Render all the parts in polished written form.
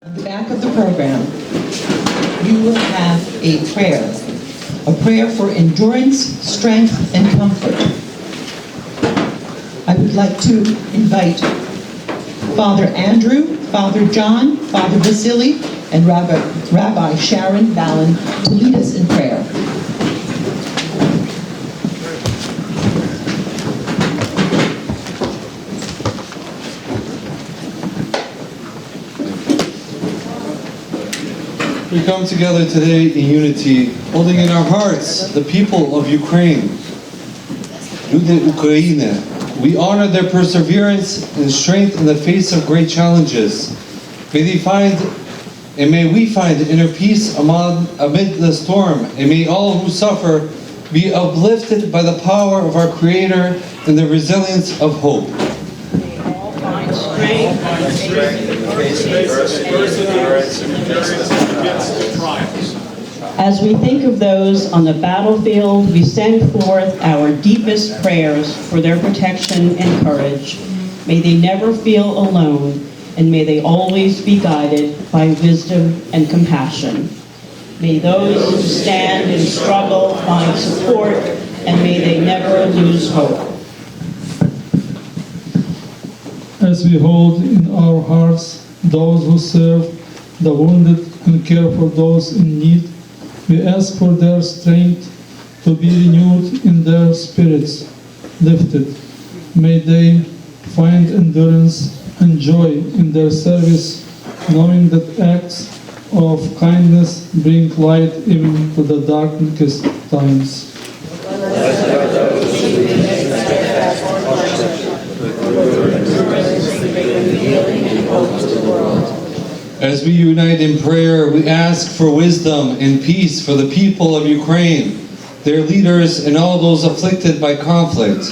On the back of the program, you will have a prayer for endurance, strength, and comfort. I would like to invite Father Andrew, Father John, Father Vasily, and Rabbi Sharon Vallon to lead us in prayer. We come together today in unity, holding in our hearts the people of Ukraine. Люди України. We honor their perseverance and strength in the face of great challenges. May we find inner peace amid the storm, and may all who suffer be uplifted by the power of our Creator and the resilience of hope. As we think of those on the battlefield, we send forth our deepest prayers for their protection and courage. May they never feel alone, and may they always be guided by wisdom and compassion. May those who stand and struggle find support, and may they never lose hope. As we hold in our hearts those who serve the wounded and care for those in need, we ask for their strength to be renewed in their spirits lifted. May they find endurance and joy in their service, knowing that acts of kindness bring light even to the darkest times. As we unite in prayer, we ask for wisdom and peace for the people of Ukraine, their leaders, and all those afflicted by conflict.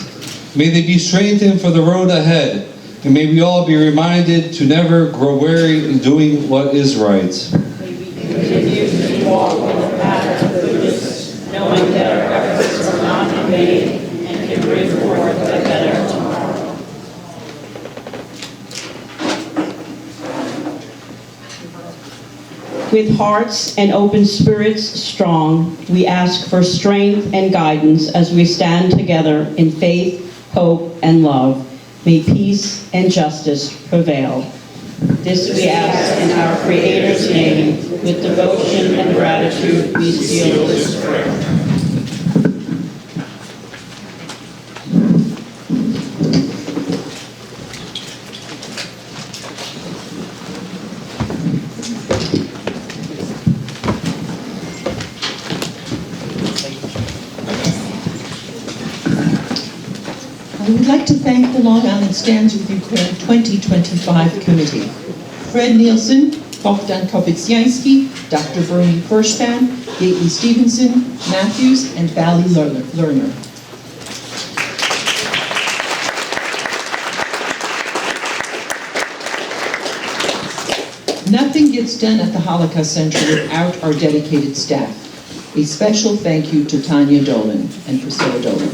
May they be strengthened for the road ahead, and may we all be reminded to never grow weary in doing what is right. May we continue to walk on the path of goodness, knowing that our efforts are not in vain and can bring forth a better tomorrow. With hearts and open spirits strong, we ask for strength and guidance as we stand together in faith, hope, and love. May peace and justice prevail. This we ask in our Creator's name. With devotion and gratitude, we seal this prayer. I would like to thank the Long Island Stands with Ukraine 2025 Committee. Fred Nielsen, Bohdan Kopystiansky, Dr. Furshpan, Gately Stevenson, Matthews, and Bladey Lerner. Nothing gets done at the Holocaust Center without our dedicated staff. A special thank you to Tanya Dolan and Priscilla Dolan.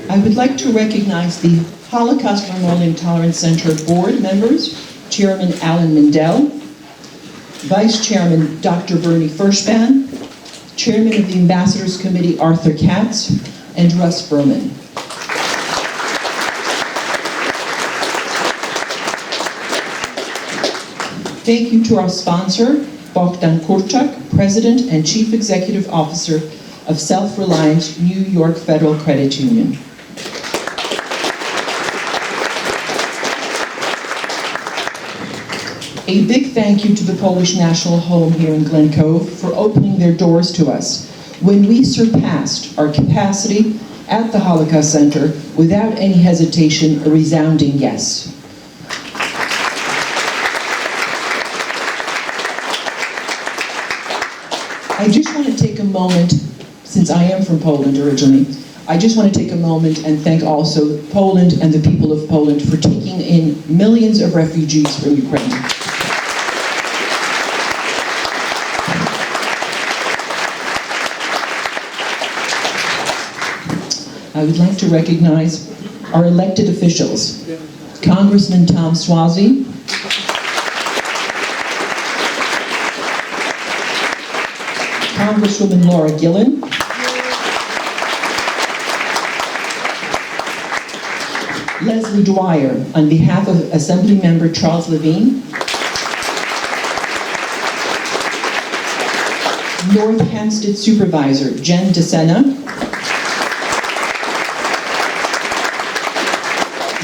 I would like to recognize the Holocaust Memorial Tolerance Center board members, Chairman Alan Mindell, Vice Chairman Dr. Furshpan, Chairman of the Ambassadors Committee Arthur Katz, and Russ Berman. Thank you to our sponsor, Bogdan Kopystiansky, President and Chief Executive Officer of Self-Reliant New York Federal Credit Union. A big thank you to the Polish National Home here in Glen Cove for opening their doors to us when we surpassed our capacity at the Holocaust Center without any hesitation, a resounding yes. I just want to take a moment, since I am from Poland originally, I just want to take a moment and thank also Poland and the people of Poland for taking in millions of refugees from Ukraine. I would like to recognize Our elected officials: Congressman Tom Suozzi, Congresswoman Laura Gillen, Leslie Dwyer, on behalf of Assembly Member Charles Levine, North Hempstead Supervisor Jen DeSena,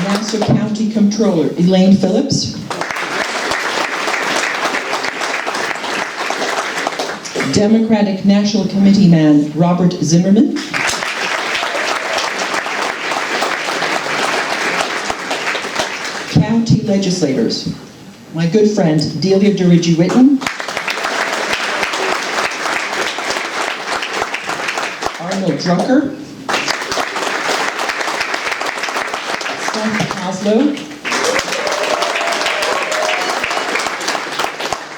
Nassau County Comptroller Elaine Phillips, Democratic National Committee man Robert Zimmerman, county legislators, my good friend Delia Durigi-Witten, Arnold Drucker, Seth Kozlow.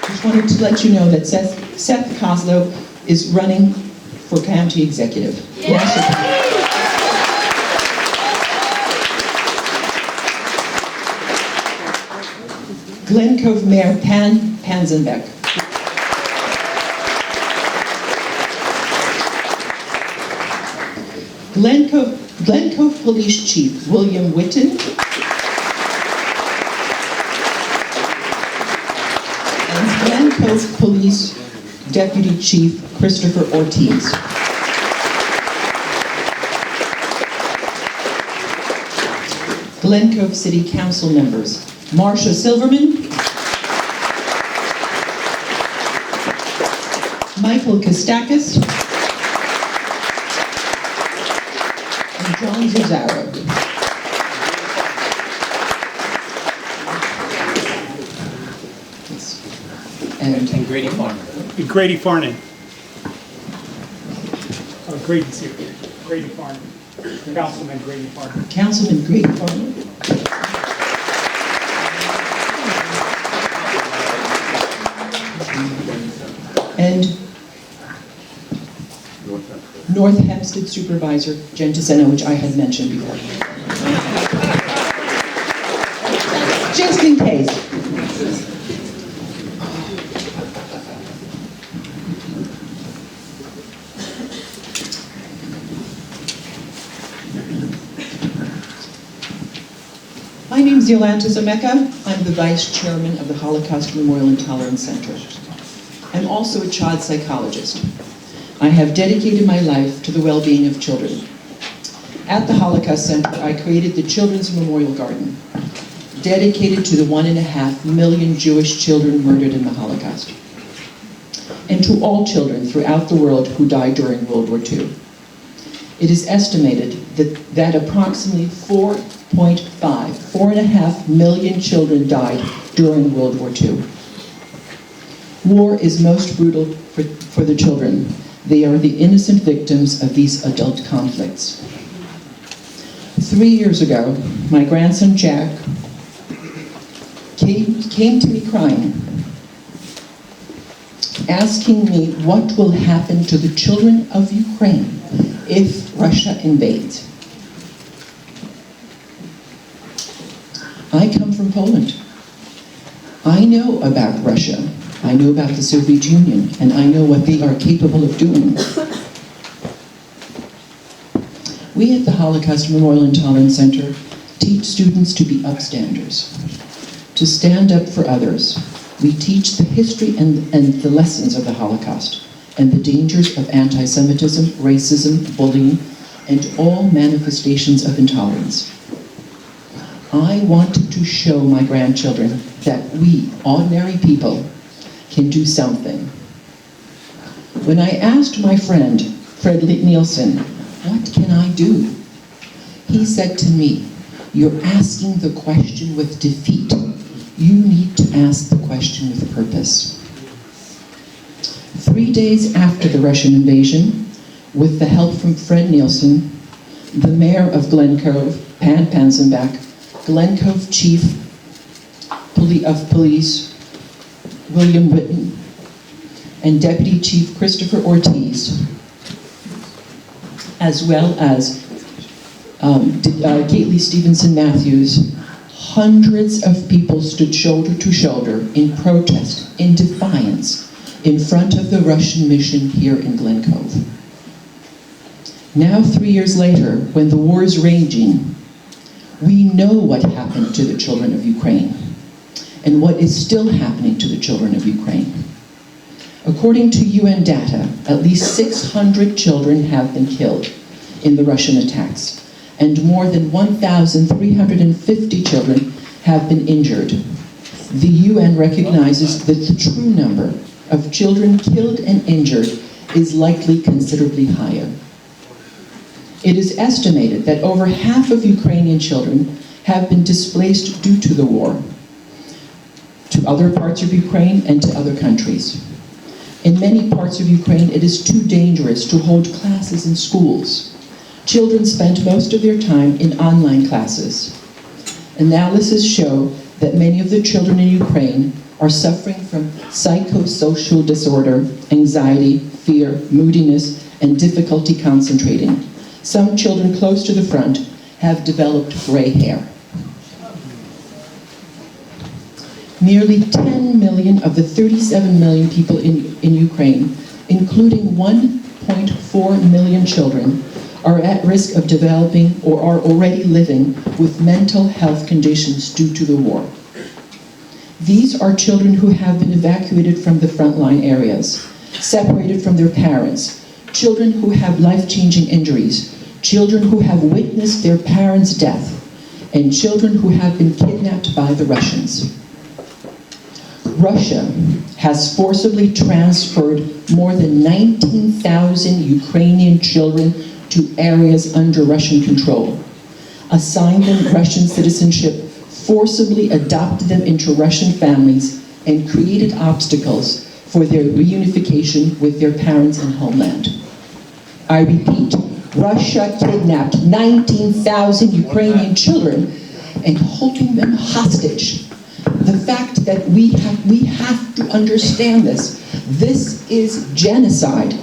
Just wanted to let you know that Seth Kozlow is running for county executive. Glen Cove Mayor Pan Panzenbeck. Glen Cove Police Chief William Whitten. And Glen Cove Police Deputy Chief Christopher Ortiz. Glen Cove City Council members: Marcia Silverman, Michael Kostakis, and John Zuzaro. And Grady Farnham. Grady Farnham. Grady Farnham. Councilman Grady Farnham. Councilman Grady Farnham. And North Hempstead Supervisor Jen DeSena, which I had mentioned before. Just in case. My name is Jolanta Zamecka. I'm the Vice Chairman of the Holocaust Memorial and Tolerance Center. I'm also a child psychologist. I have dedicated my life to the well-being of children. At the Holocaust Center, I created the Children's Memorial Garden, dedicated to the 1.5 million Jewish children murdered in the Holocaust, and to all children throughout the world who died during World War II. It is estimated that approximately 4.5 million children died during World War II. War is most brutal for the children. They are the innocent victims of these adult conflicts. 3 years ago, my grandson Jack came to me crying, asking me what will happen to the children of Ukraine if Russia invades. I come from Poland. I know about Russia. I know about the Soviet Union, and I know what they are capable of doing. We at the Holocaust Memorial and Tolerance Center teach students to be upstanders, to stand up for others. We teach the history and the lessons of the Holocaust, and the dangers of anti-Semitism, racism, bullying, and all manifestations of intolerance. I wanted to show my grandchildren that we, ordinary people, can do something. When I asked my friend, Fred Nielsen, what can I do? He said to me, you're asking the question with defeat. You need to ask the question with purpose. 3 days after the Russian invasion, with the help from Fred Nielsen, the mayor of Glen Cove, Pan Panzenbeck, Glen Cove Chief of Police, William Whitten, and Deputy Chief Christopher Ortiz, as well as Gately Stevenson Matthews, hundreds of people stood shoulder to shoulder in protest, in defiance, in front of the Russian mission here in Glen Cove. Now, 3 years later, when the war is raging, we know what happened to the children of Ukraine and what is still happening to the children of Ukraine. According to UN data, at least 600 children have been killed in the Russian attacks, and more than 1,350 children have been injured. The UN recognizes that the true number of children killed and injured is likely considerably higher. It is estimated that over half of Ukrainian children have been displaced due to the war, to other parts of Ukraine and to other countries. In many parts of Ukraine, it is too dangerous to hold classes in schools. Children spend most of their time in online classes. Analyses show that many of the children in Ukraine are suffering from psychosocial disorder, anxiety, fear, moodiness, and difficulty concentrating. Some children close to the front have developed gray hair. Nearly 10 million of the 37 million people in Ukraine, including 1.4 million children, are at risk of developing or are already living with mental health conditions due to the war. These are children who have been evacuated from the frontline areas, separated from their parents, children who have life-changing injuries, children who have witnessed their parents' death, and children who have been kidnapped by the Russians. Russia has forcibly transferred more than 19,000 Ukrainian children to areas under Russian control, assigned them Russian citizenship, forcibly adopted them into Russian families, and created obstacles for their reunification with their parents and homeland. I repeat, Russia kidnapped 19,000 Ukrainian children and holding them hostage. The fact that we have to understand this. This is genocide.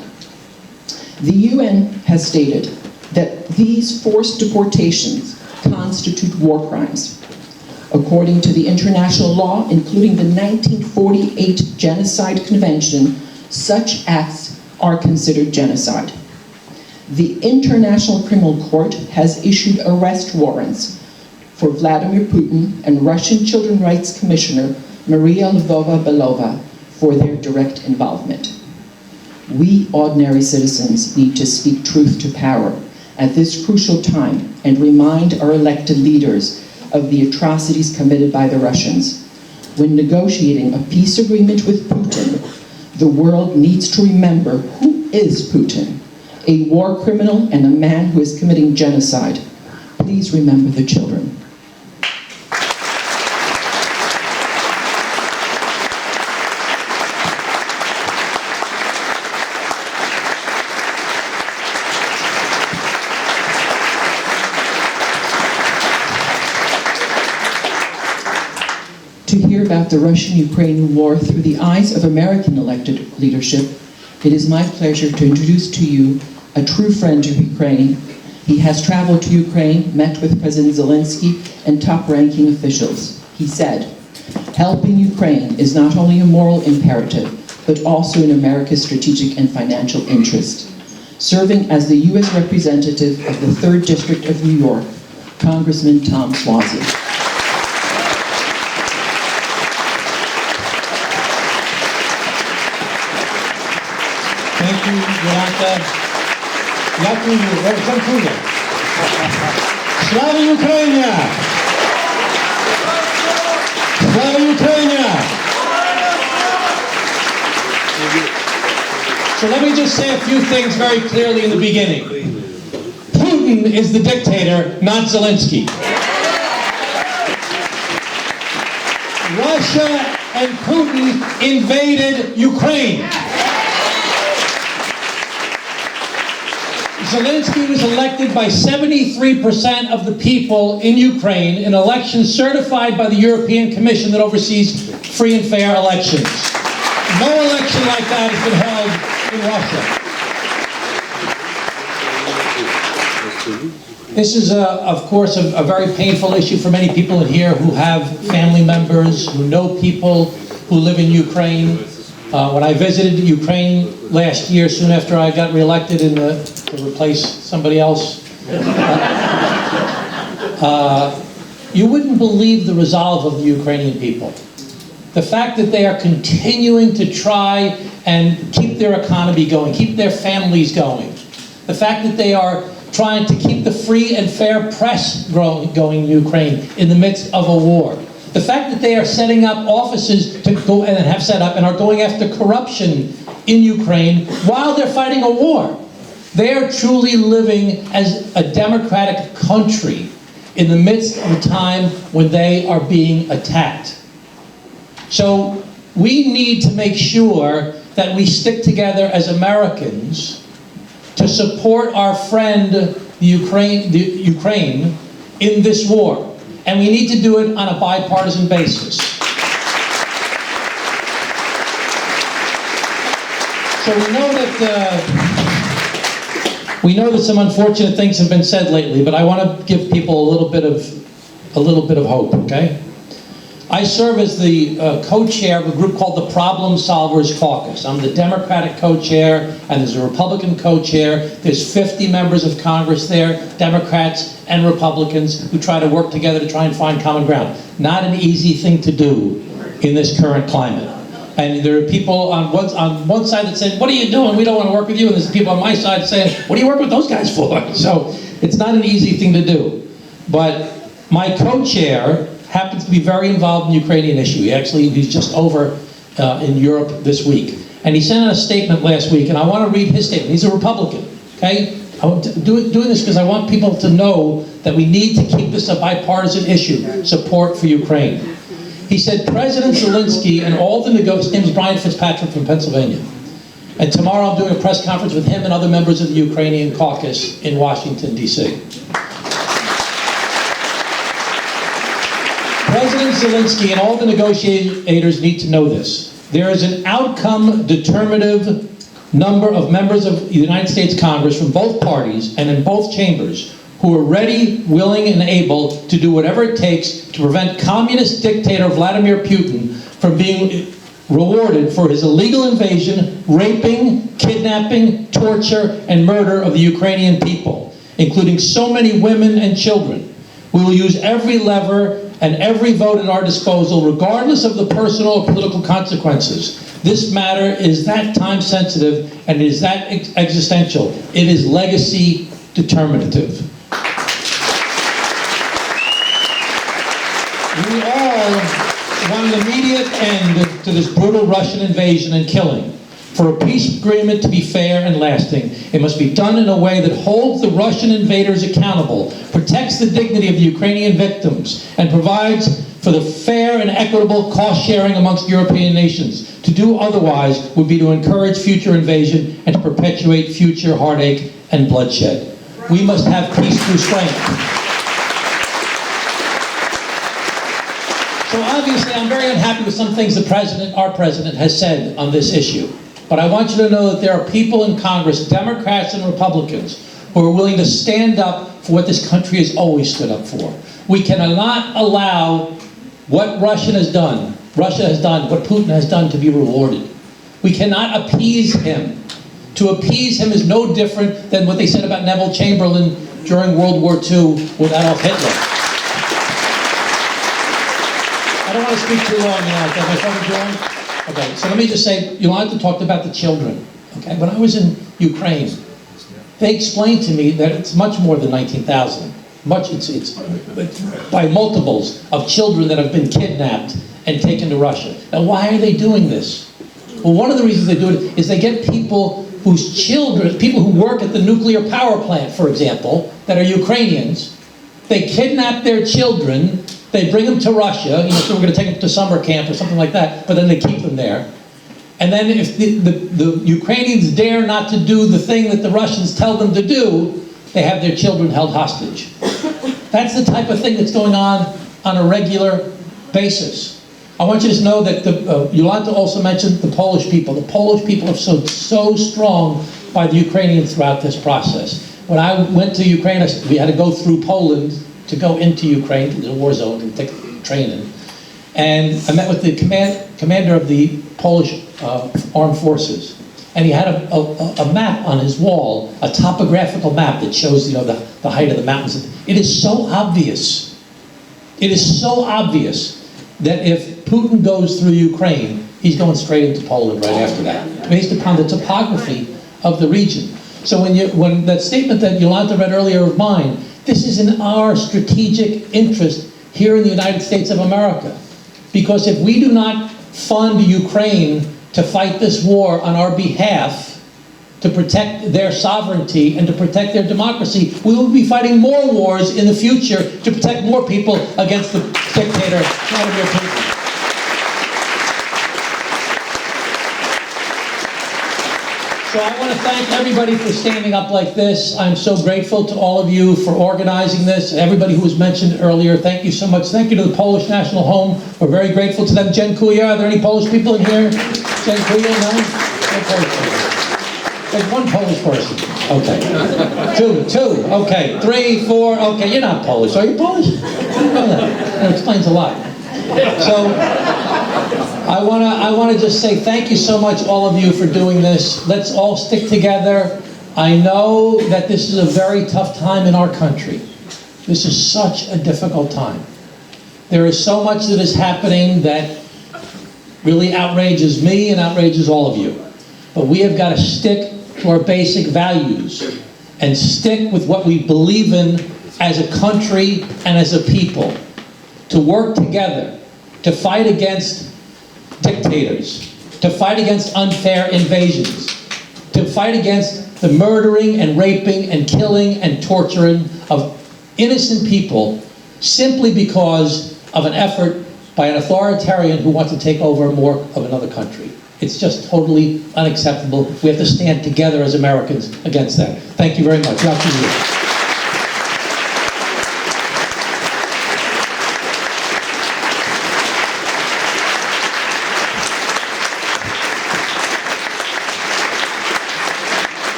The UN has stated that these forced deportations constitute war crimes. According to the international law, including the 1948 Genocide Convention, such acts are considered genocide. The International Criminal Court has issued arrest warrants for Vladimir Putin and Russian Children's Rights Commissioner Maria Lvova-Belova for their direct involvement. We ordinary citizens need to speak truth to power at this crucial time and remind our elected leaders of the atrocities committed by the Russians. When negotiating a peace agreement with Putin, the world needs to remember who is Putin, a war criminal and a man who is committing genocide. Please remember the children. To hear about the Russian-Ukrainian war through the eyes of American elected leadership, it is my pleasure to introduce to you a true friend of Ukraine. He has traveled to Ukraine, met with President Zelensky and top-ranking officials. He said, "Helping Ukraine is not only a moral imperative, but also in America's strategic and financial interest." Serving as the U.S. representative of the 3rd District of New York, Congressman Tom Suozzi. Thank you, Jolanta. Dziękuję. Slava Ukraini! Slava Ukraini! So let me just say a few things very clearly in the beginning. Putin is the dictator, not Zelensky. Russia and Putin invaded Ukraine. Zelensky was elected by 73% of the people in Ukraine in elections certified by the European Commission that oversees free and fair elections. No election like that has been held in Russia. This is, of course, a very painful issue for many people in here who have family members, who know people who live in Ukraine. When I visited Ukraine last year, soon after I got reelected to replace somebody else, you wouldn't believe the resolve of the Ukrainian people. The fact that they are continuing to try and keep their economy going, keep their families going. The fact that they are trying to keep the free and fair press going in Ukraine in the midst of a war. The fact that they are setting up offices to go and have set up and are going after corruption in Ukraine while they're fighting a war. They are truly living as a democratic country in the midst of a time when they are being attacked. So we need to make sure that we stick together as Americans to support our friend, the Ukraine in this war. And we need to do it on a bipartisan basis. So we know that some unfortunate things have been said lately, but I want to give people a little bit of hope, okay? I serve as the co-chair of a group called the Problem Solvers Caucus. I'm the Democratic co-chair, and there's a Republican co-chair. There's 50 members of Congress there, Democrats and Republicans, who try to work together to try and find common ground. Not an easy thing to do in this current climate. And there are people on one side that say, what are you doing? We don't want to work with you. And there's people on my side saying, what do you work with those guys for? So it's not an easy thing to do. But my co-chair happens to be very involved in the Ukrainian issue. He's just over in Europe this week. And he sent out a statement last week, and I want to read his statement. He's a Republican, okay? I'm doing this because I want people to know that we need to keep this a bipartisan issue, support for Ukraine. He said, President Zelensky and all the his name is Brian Fitzpatrick from Pennsylvania. And tomorrow I'm doing a press conference with him and other members of the Ukrainian caucus in Washington, D.C. President Zelensky and all the negotiators need to know this. There is an outcome-determinative number of members of the United States Congress from both parties and in both chambers who are ready, willing, and able to do whatever it takes to prevent communist dictator Vladimir Putin from being rewarded for his illegal invasion, raping, kidnapping, torture, and murder of the Ukrainian people, including so many women and children. We will use every lever and every vote at our disposal, regardless of the personal or political consequences. This matter is that time-sensitive and it is that existential. It is legacy determinative. We all want an immediate end to this brutal Russian invasion and killing. For a peace agreement to be fair and lasting, it must be done in a way that holds the Russian invaders accountable, protects the dignity of the Ukrainian victims, and provides for the fair and equitable cost sharing amongst European nations. To do otherwise would be to encourage future invasion and to perpetuate future heartache and bloodshed. We must have peace through strength. So obviously I'm very unhappy with some things our president has said on this issue. But I want you to know that there are people in Congress, Democrats and Republicans, who are willing to stand up for what this country has always stood up for. We cannot allow what Russia has done, what Putin has done, to be rewarded. We cannot appease him. To appease him is no different than what they said about Neville Chamberlain during World War II with Adolf Hitler. I don't want to speak too long now. Is my phone too long? Okay, so let me just say, Jolanta talked about the children. Okay, when I was in Ukraine, they explained to me that it's much more than 19,000. It's by multiples of children that have been kidnapped and taken to Russia. Now, why are they doing this? Well, one of the reasons they do it is they get people whose children, people who work at the nuclear power plant, for example, that are Ukrainians. They kidnap their children. They bring them to Russia, so we're going to take them to summer camp or something like that, but then they keep them there. And then if the Ukrainians dare not to do the thing that the Russians tell them to do, they have their children held hostage. That's the type of thing that's going on a regular basis. I want you to know that Jolanta also mentioned the Polish people. The Polish people have stood so strong by the Ukrainians throughout this process. when I went to Ukraine, we had to go through Poland to go into Ukraine, to the war zone, and take training. And I met with the commander of the Polish armed forces. And he had a map on his wall, a topographical map that shows, the height of the mountains. It is so obvious. It is so obvious that if Putin goes through Ukraine, he's going straight into Poland right after that, based upon the topography of the region. So when that statement that Jolanta read earlier of mine, this is in our strategic interest here in the United States of America. Because if we do not fund Ukraine to fight this war on our behalf, to protect their sovereignty and to protect their democracy, we will be fighting more wars in the future to protect more people against the dictator, Vladimir Putin. So I want to thank everybody for standing up like this. I'm so grateful to all of you for organizing this. Everybody who was mentioned earlier, thank you so much. Thank you to the Polish National Home. We're very grateful to them. Jen Kuya, are there any Polish people in here? Jen Kuya, no? No Polish people. There's one Polish person. Okay. Two. Okay. 3, 4. Okay, you're not Polish. Are you Polish? I didn't know that. That explains a lot. So I want to just say thank you so much, all of you, for doing this. Let's all stick together. I know that this is a very tough time in our country. This is such a difficult time. There is so much that is happening that really outrages me and outrages all of you. But we have got to stick to our basic values and stick with what we believe in as a country and as a people, to work together, to fight against dictators, to fight against unfair invasions, to fight against the murdering and raping and killing and torturing of innocent people simply because of an effort by an authoritarian who wants to take over more of another country. It's just totally unacceptable. We have to stand together as Americans against that. Thank you very much. Dr. Lee.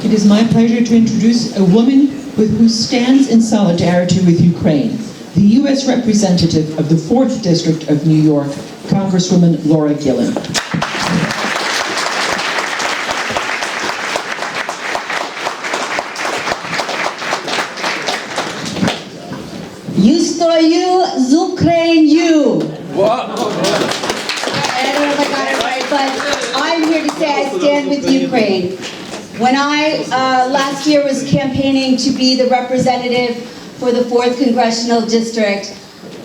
It is my pleasure to introduce a woman who stands in solidarity with Ukraine, the U.S. representative of the 4th District of New York, Congresswoman Laura Gillen. You stою z Ukrainою. I don't know if I got it right, but I'm here to say I stand with Ukraine. When I last year was campaigning to be the representative for the 4th Congressional District,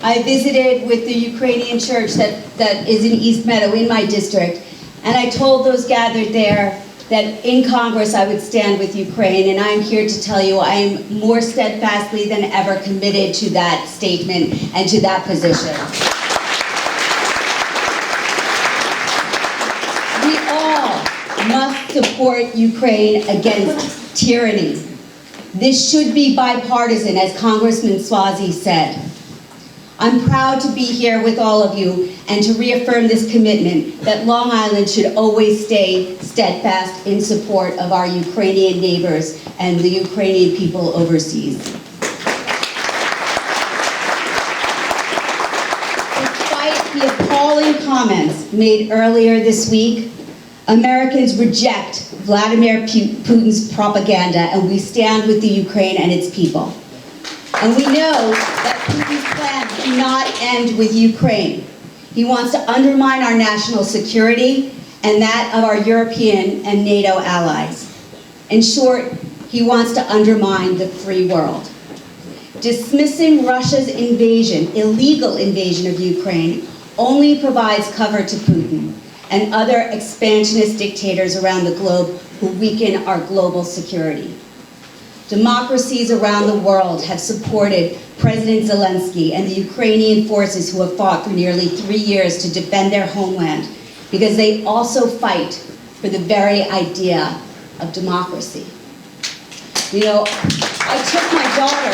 I visited with the Ukrainian church that is in East Meadow, in my district, and I told those gathered there that in Congress I would stand with Ukraine, and I'm here to tell you I am more steadfastly than ever committed to that statement and to that position. We all must support Ukraine against tyranny. This should be bipartisan, as Congressman Suozzi said. I'm proud to be here with all of you and to reaffirm this commitment that Long Island should always stay steadfast in support of our Ukrainian neighbors and the Ukrainian people overseas. Despite the appalling comments made earlier this week, Americans reject Vladimir Putin's propaganda, and we stand with the Ukraine and its people. And we know that Putin's plans do not end with Ukraine. He wants to undermine our national security and that of our European and NATO allies. In short, he wants to undermine the free world. Dismissing Russia's invasion, illegal invasion of Ukraine, only provides cover to Putin and other expansionist dictators around the globe who weaken our global security. Democracies around the world have supported President Zelensky and the Ukrainian forces who have fought for nearly 3 years to defend their homeland, because they also fight for the very idea of democracy. You know, I took my daughter,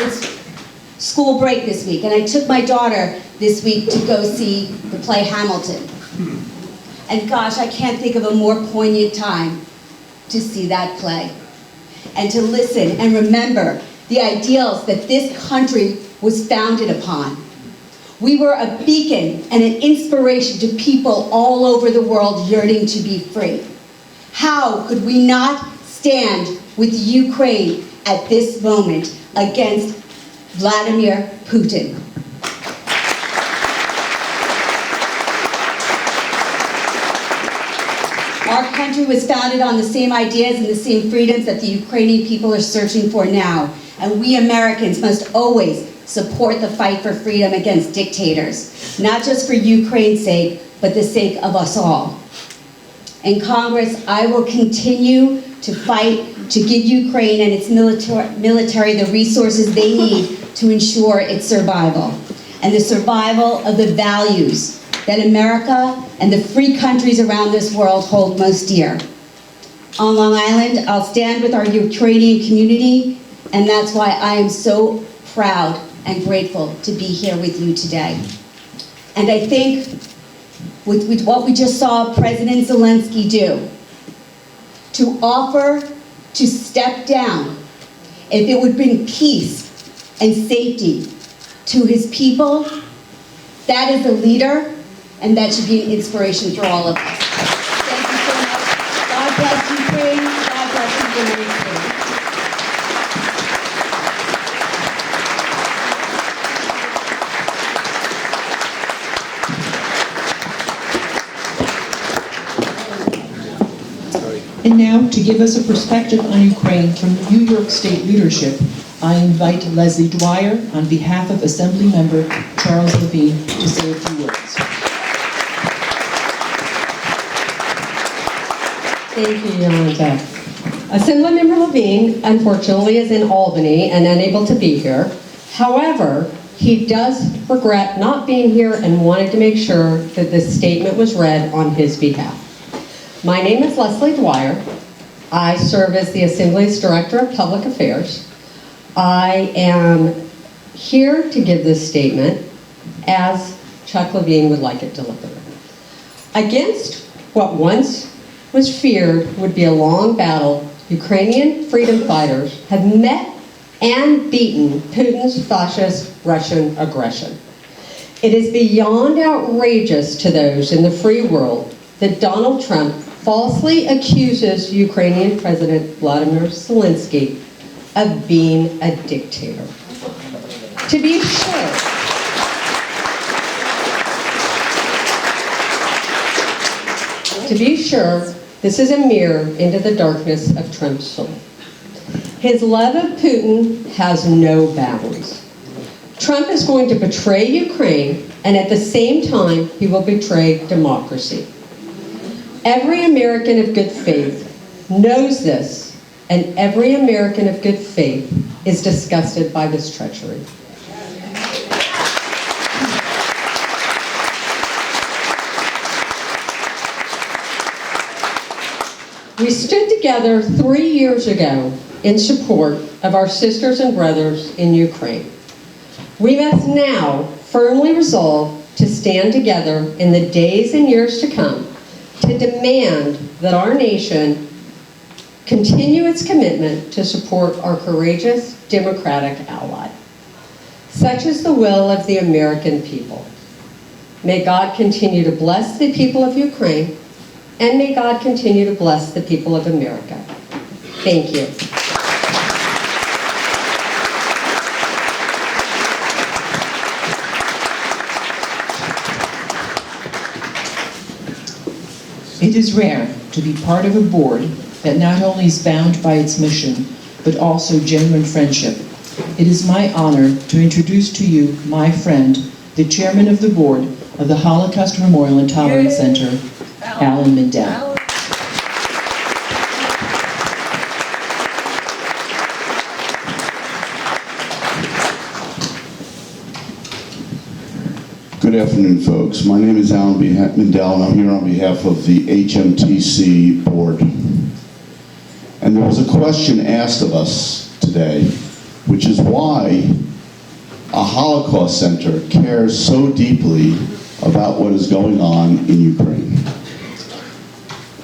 it's school break this week, and I took my daughter this week to go see the play Hamilton. And gosh, I can't think of a more poignant time to see that play and to listen and remember the ideals that this country was founded upon. We were a beacon and an inspiration to people all over the world yearning to be free. How could we not stand with Ukraine at this moment against Vladimir Putin? Our country was founded on the same ideas and the same freedoms that the Ukrainian people are searching for now. And we Americans must always support the fight for freedom against dictators, not just for Ukraine's sake, but the sake of us all. In Congress, I will continue to fight to give Ukraine and its military the resources they need to ensure its survival, and the survival of the values that America and the free countries around this world hold most dear. On Long Island, I'll stand with our Ukrainian community, and that's why I am so proud and grateful to be here with you today. And I think with what we just saw President Zelensky do, to offer to step down, if it would bring peace and safety to his people, that is a leader, and that should be an inspiration for all of us. Thank you so much. God bless Ukraine. God bless the United States. And now, to give us a perspective on Ukraine from New York State leadership, I invite Leslie Dwyer, on behalf of Assembly Member Charles Levine, to say a few words. Thank you, Jolanta. Assemblymember Levine, unfortunately, is in Albany and unable to be here. However, he does regret not being here and wanted to make sure that this statement was read on his behalf. My name is Leslie Dwyer. I serve as the Assembly's Director of Public Affairs. I am here to give this statement as Chuck Levine would like it delivered. Against what once was feared would be a long battle, Ukrainian freedom fighters have met and beaten Putin's fascist Russian aggression. It is beyond outrageous to those in the free world that Donald Trump falsely accuses Ukrainian President Vladimir Zelensky of being a dictator. To be sure, this is a mirror into the darkness of Trump's soul. His love of Putin has no bounds. Trump is going to betray Ukraine, and at the same time, he will betray democracy. Every American of good faith knows this, and every American of good faith is disgusted by this treachery. We stood together 3 years ago in support of our sisters and brothers in Ukraine. We must now firmly resolve to stand together in the days and years to come to demand that our nation continue its commitment to support our courageous democratic ally. Such is the will of the American people. May God continue to bless the people of Ukraine, and may God continue to bless the people of America. Thank you. It is rare to be part of a board that not only is bound by its mission, but also genuine friendship. It is my honor to introduce to you my friend, the chairman of the board of the Holocaust Memorial and Tolerance Center, Alan Mindell. Good afternoon, folks. My name is Alan Mindell, and I'm here on behalf of the HMTC board. And there was a question asked of us today, which is why a Holocaust center cares so deeply about what is going on in Ukraine.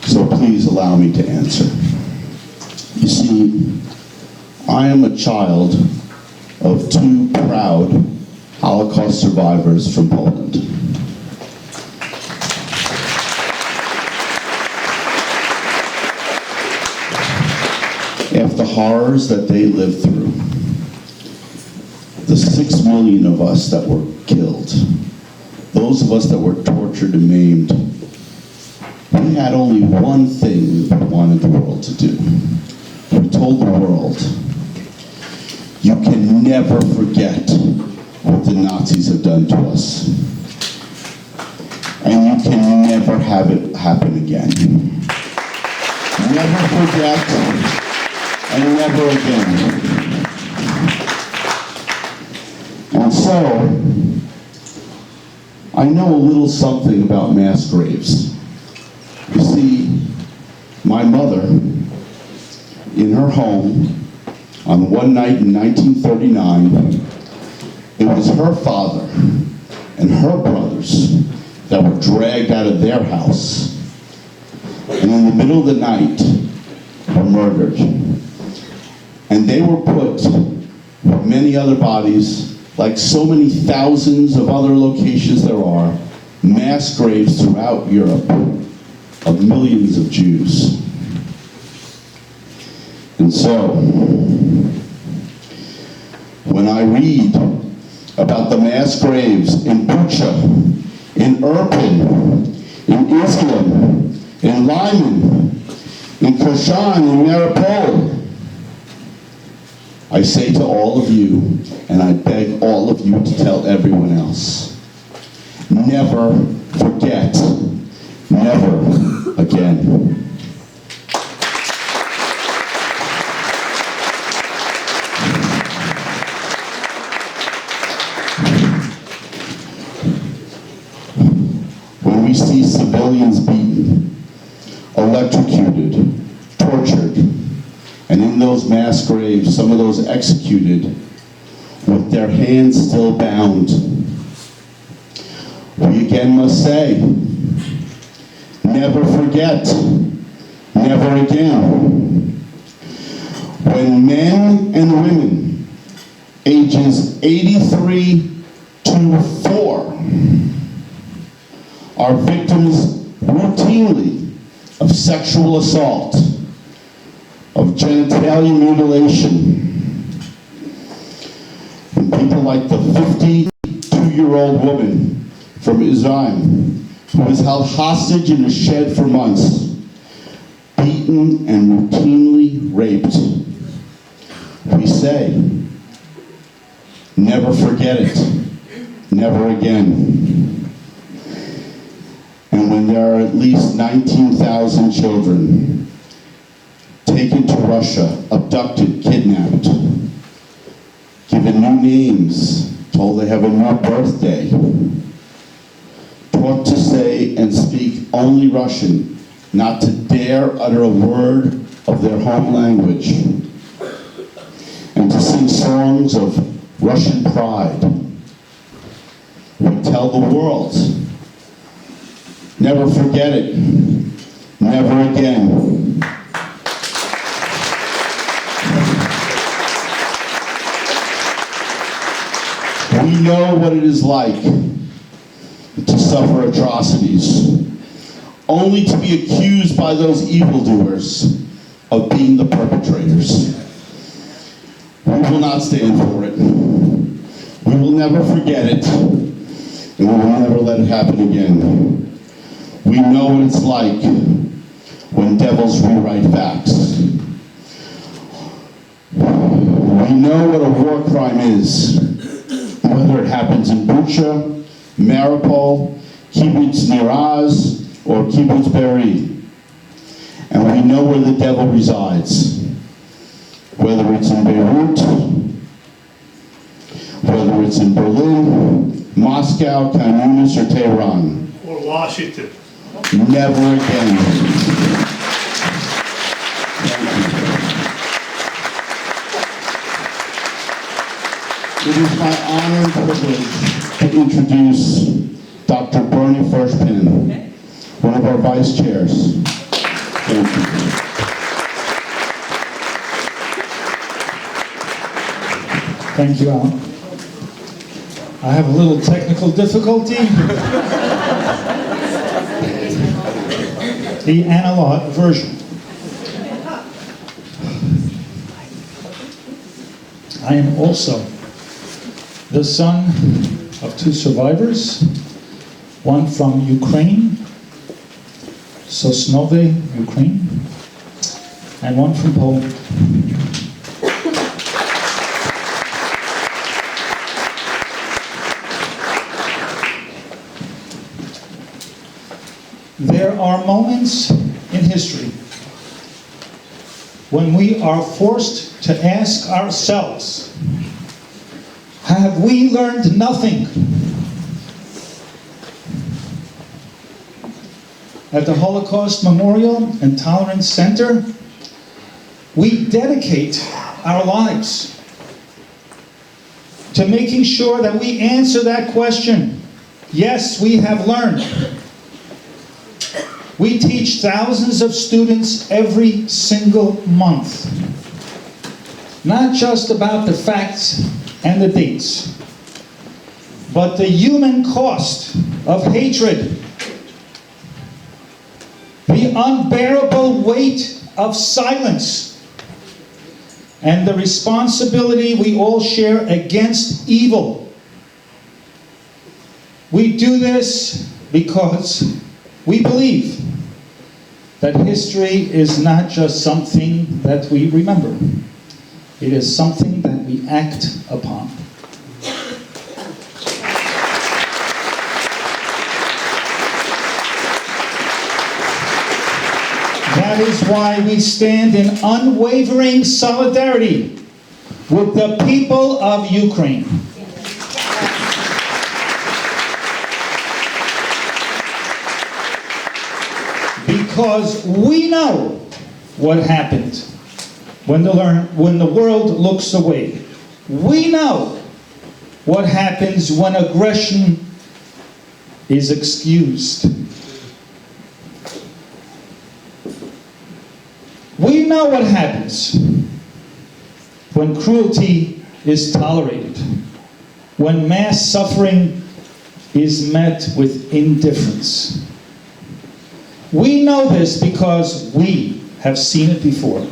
So please allow me to answer. You see, I am a child of two proud Holocaust survivors from Poland. After horrors that they lived through, the 6 million of us that were killed, those of us that were tortured and maimed, we had only one thing we wanted the world to do. We told the world, you can never forget what the Nazis have done to us. And you can never have it happen again. Never forget, and never again. And so, I know a little something about mass graves. You see, my mother, in her home, on one night in 1939, it was her father and her brothers that were dragged out of their house, and in the middle of the night were murdered. And they were put with many other bodies, like so many thousands of other locations there are, mass graves throughout Europe of millions of Jews. And so, when I read about the mass graves in Bucha, in Irpin, in Izium, in Lyman, in Kashan, in Mariupol, I say to all of you, and I beg all of you to tell everyone else, never forget, never again. When we see civilians beaten, electrocuted, tortured, and in those mass graves, some of those executed with their hands still bound, we again must say, never forget, never again. When men and women, ages 83 to 4, are victims routinely of sexual assault, of genitalia mutilation, and people like the 52-year-old woman from Israel who was held hostage in a shed for months, beaten and routinely raped, we say, never forget it, never again. And when there are at least 19,000 children taken to Russia, abducted, kidnapped, given new names, told they have a new birthday, taught to say and speak only Russian, not to dare utter a word of their home language, and to sing songs of Russian pride. We tell the world, never forget it, never again. We know what it is like to suffer atrocities, only to be accused by those evildoers of being the perpetrators. We will not stand for it. We will never forget it, and we will never let it happen again. We know what it's like when devils rewrite facts. We know what a war crime is, whether it happens in Bucha, Mariupol, Kibbutz Nir Oz, or Kibbutz Be'eri. And we know where the devil resides, whether it's in Beirut, whether it's in Berlin, Moscow, Khan Yunis, or Tehran. Or Washington. Never again. It is my honor to introduce Dr. Bernie Furshpan, one of our vice chairs. Thank you. Thank you, Alan. I have a little technical difficulty. The analog version. I am also the son of two survivors, one from Ukraine, Sosnowy, Ukraine, and one from Poland. There are moments in history when we are forced to ask ourselves, have we learned nothing? At the Holocaust Memorial and Tolerance Center, we dedicate our lives to making sure that we answer that question. Yes, we have learned. We teach thousands of students every single month, not just about the facts and the dates, but the human cost of hatred, the unbearable weight of silence, and the responsibility we all share against evil. We do this because we believe that history is not just something that we remember. It is something that we act upon. That is why we stand in unwavering solidarity with the people of Ukraine. Because we know what happened when the world looks away. We know what happens when aggression is excused. We know what happens when cruelty is tolerated, when mass suffering is met with indifference. We know this because we have seen it before.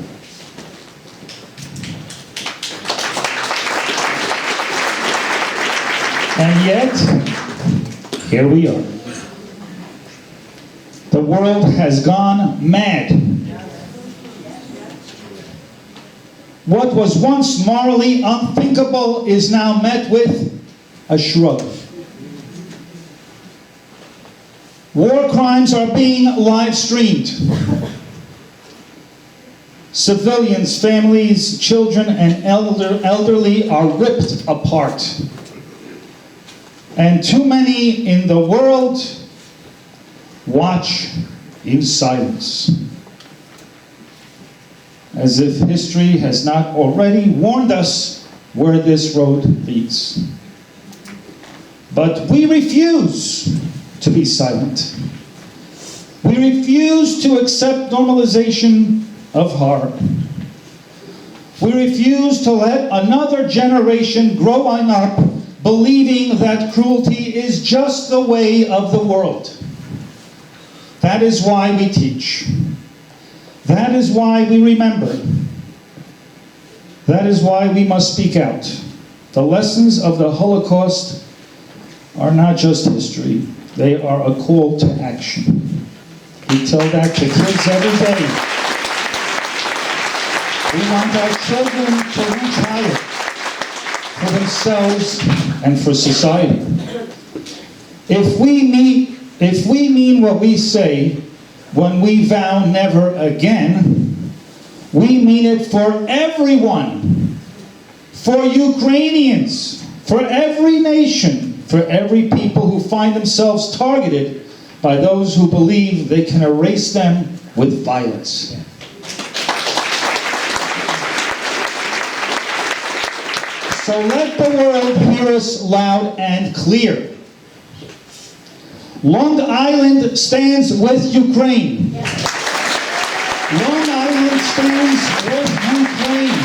And yet, here we are. The world has gone mad. What was once morally unthinkable is now met with a shrug. War crimes are being live streamed. Civilians, families, children, and elderly are ripped apart. And too many in the world watch in silence, as if history has not already warned us where this road leads. But we refuse to be silent. We refuse to accept normalization of horror. We refuse to let another generation growing up believing that cruelty is just the way of the world. That is why we teach. That is why we remember. That is why we must speak out. The lessons of the Holocaust are not just history. They are a call to action. We tell that to kids every day. We want our children to reach higher for themselves and for society. If we mean what we say when we vow never again, we mean it for everyone, for Ukrainians, for every nation, for every people who find themselves targeted by those who believe they can erase them with violence. So let the world hear us loud and clear. Long Island stands with Ukraine. Long Island stands with Ukraine.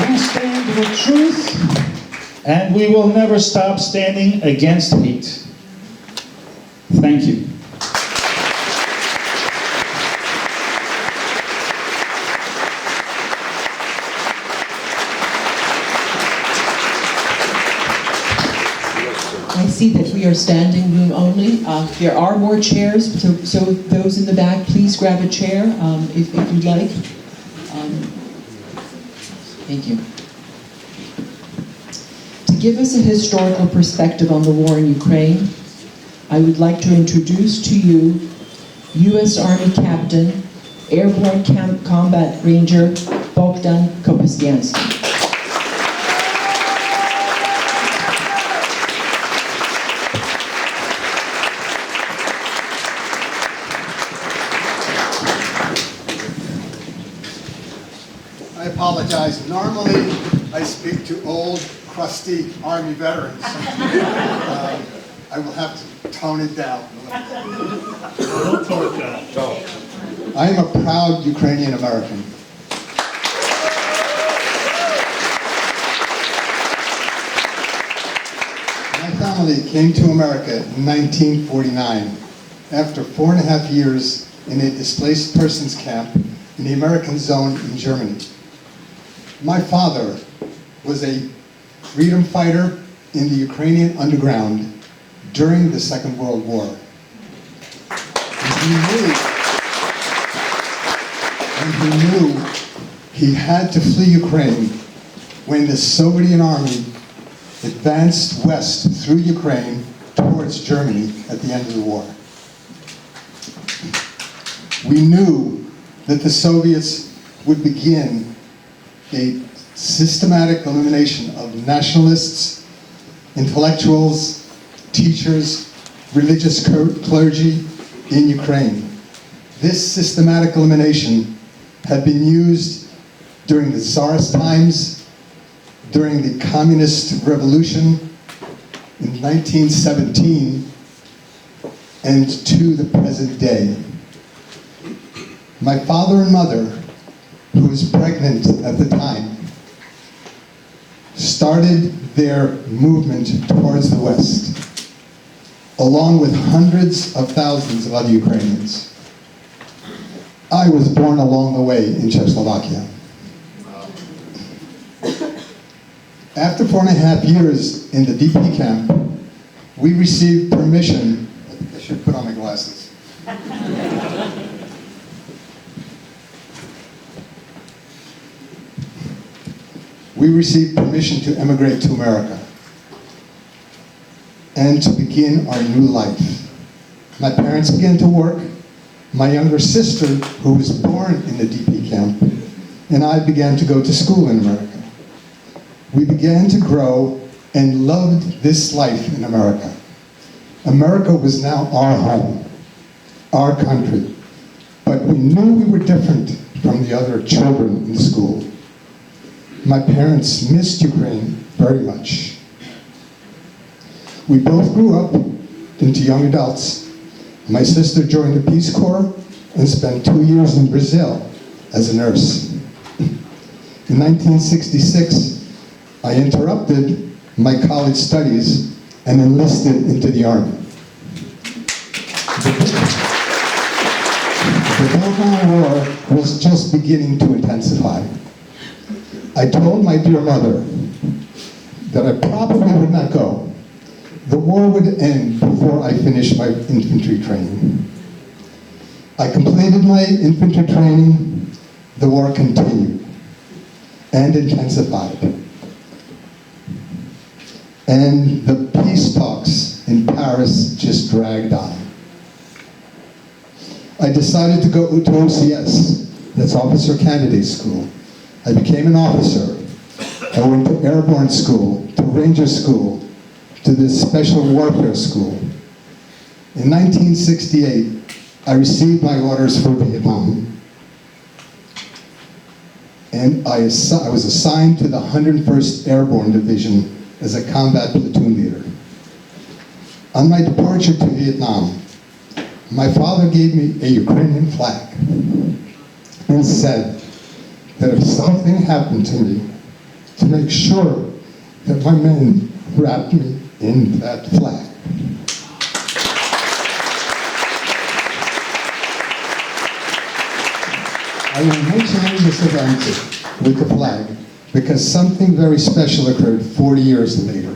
We stand with truth, and we will never stop standing against hate. Thank you. I see that we are standing room only. There are more chairs, so those in the back, please grab a chair if you'd like. Thank you. To give us a historical perspective on the war in Ukraine, I would like to introduce to you U.S. Army Captain, Airborne Combat Ranger Bohdan Kopystiansky. I apologize. Normally, I speak to old, crusty Army veterans. I will have to tone it down. I am a proud Ukrainian American. My family came to America in 1949 after 4.5 years in a displaced persons camp in the American zone in Germany. My father was a freedom fighter in the Ukrainian underground during the Second World War. And he knew he had to flee Ukraine when the Soviet army advanced west through Ukraine towards Germany at the end of the war. We knew that the Soviets would begin a systematic elimination of nationalists, intellectuals, teachers, religious clergy in Ukraine. This systematic elimination had been used during the Tsarist times, during the Communist Revolution in 1917, and to the present day. My father and mother, who was pregnant at the time, started their movement towards the West, along with hundreds of thousands of other Ukrainians. I was born along the way in Czechoslovakia. After 4.5 years in the DP camp, we received permission. I should put on my glasses. We received permission to emigrate to America and to begin our new life. My parents began to work. My younger sister, who was born in the DP camp, and I began to go to school in America. We began to grow and loved this life in America. America was now our home, our country, but we knew we were different from the other children in school. My parents missed Ukraine very much. We both grew up into young adults. My sister joined the Peace Corps and spent 2 years in Brazil as a nurse. In 1966, I interrupted my college studies and enlisted into the Army. The Balkan War was just beginning to intensify. I told my dear mother that I probably would not go. The war would end before I finished my infantry training. I completed my infantry training. The war continued and intensified. And the peace talks in Paris just dragged on. I decided to go to OCS, that's Officer Candidate School. I became an officer. I went to airborne school, to ranger school, to the special warfare school. In 1968, I received my orders for Vietnam. and I was assigned to the 101st Airborne Division as a combat platoon leader. On my departure to Vietnam, my father gave me a Ukrainian flag and said that if something happened to me, to make sure that my men wrapped me in that flag. I will mention this event with the flag because something very special occurred 40 years later.